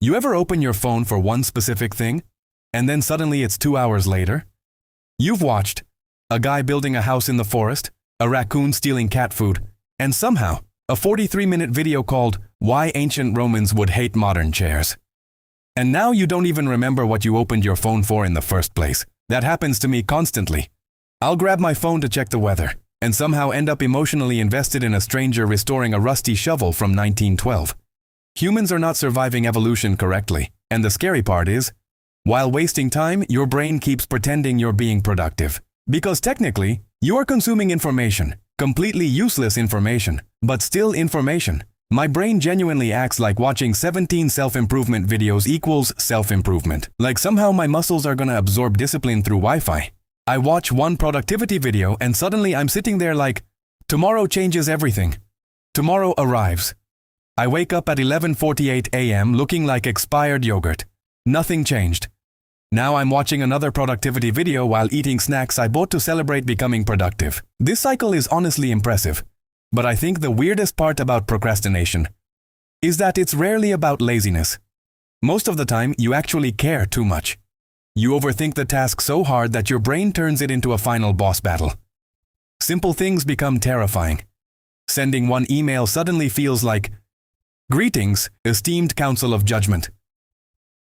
You ever open your phone for one specific thing, and then suddenly it's 2 hours later? You've watched a guy building a house in the forest, a raccoon stealing cat food, and somehow a 43-minute video called Why Ancient Romans Would Hate Modern Chairs. And now you don't even remember what you opened your phone for in the first place. That happens to me constantly. I'll grab my phone to check the weather, and somehow end up emotionally invested in a stranger restoring a rusty shovel from 1912. Humans are not surviving evolution correctly, and the scary part is, while wasting time, your brain keeps pretending you're being productive. Because technically, you are consuming information, completely useless information, but still information. My brain genuinely acts like watching 17 self-improvement videos equals self-improvement. Like somehow my muscles are gonna absorb discipline through Wi-Fi. I watch one productivity video and suddenly I'm sitting there like, tomorrow changes everything. Tomorrow arrives. I wake up at 11:48 a.m. looking like expired yogurt. Nothing changed. Now I'm watching another productivity video while eating snacks I bought to celebrate becoming productive. This cycle is honestly impressive. But I think the weirdest part about procrastination is that it's rarely about laziness. Most of the time, you actually care too much. You overthink the task so hard that your brain turns it into a final boss battle. Simple things become terrifying. Sending one email suddenly feels like, "Greetings, esteemed council of judgment."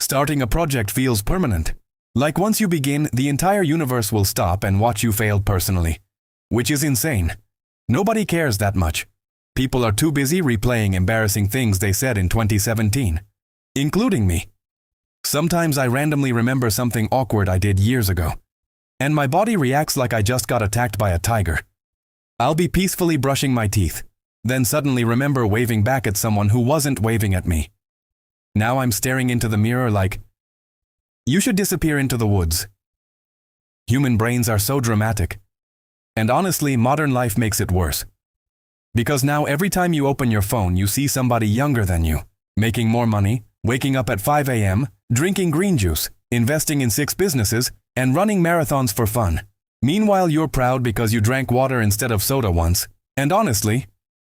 Starting a project feels permanent. Like once you begin, the entire universe will stop and watch you fail personally. Which is insane. Nobody cares that much. People are too busy replaying embarrassing things they said in 2017. Including me. Sometimes I randomly remember something awkward I did years ago. And my body reacts like I just got attacked by a tiger. I'll be peacefully brushing my teeth, then suddenly remember waving back at someone who wasn't waving at me. Now I'm staring into the mirror like, you should disappear into the woods. Human brains are so dramatic. And honestly, modern life makes it worse. Because now every time you open your phone, you see somebody younger than you, making more money, waking up at 5 a.m., drinking green juice, investing in 6 businesses, and running marathons for fun. Meanwhile, you're proud because you drank water instead of soda once. And honestly,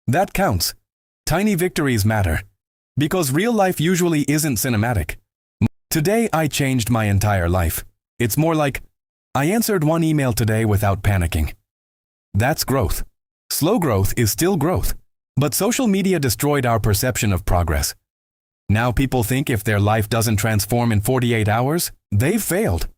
that counts. Tiny victories matter. Because real life usually isn't cinematic. Today I changed my entire life. It's more like, I answered one email today without panicking. That's growth. Slow growth is still growth. But social media destroyed our perception of progress. Now people think if their life doesn't transform in 48 hours, they've failed.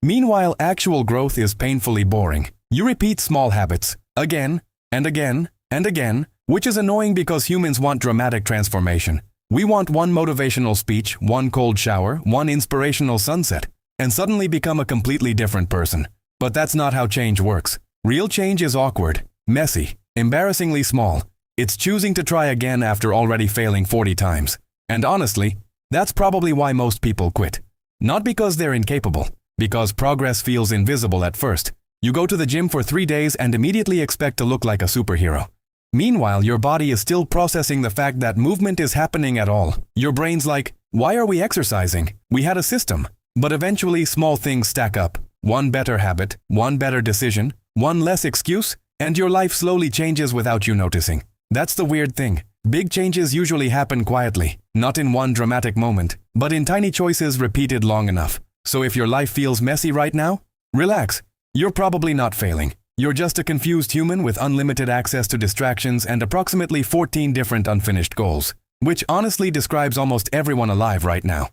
Meanwhile, actual growth is painfully boring. You repeat small habits, again, and again, and again, which is annoying because humans want dramatic transformation. We want one motivational speech, one cold shower, one inspirational sunset, and suddenly become a completely different person. But that's not how change works. Real change is awkward, messy, embarrassingly small. It's choosing to try again after already failing 40 times. And honestly, that's probably why most people quit. Not because they're incapable, because progress feels invisible at first. You go to the gym for 3 days and immediately expect to look like a superhero. Meanwhile, your body is still processing the fact that movement is happening at all. Your brain's like, why are we exercising? We had a system. But eventually, small things stack up. One better habit, one better decision, one less excuse, and your life slowly changes without you noticing. That's the weird thing. Big changes usually happen quietly, not in one dramatic moment, but in tiny choices repeated long enough. So if your life feels messy right now, relax. You're probably not failing. You're just a confused human with unlimited access to distractions and approximately 14 different unfinished goals, which honestly describes almost everyone alive right now.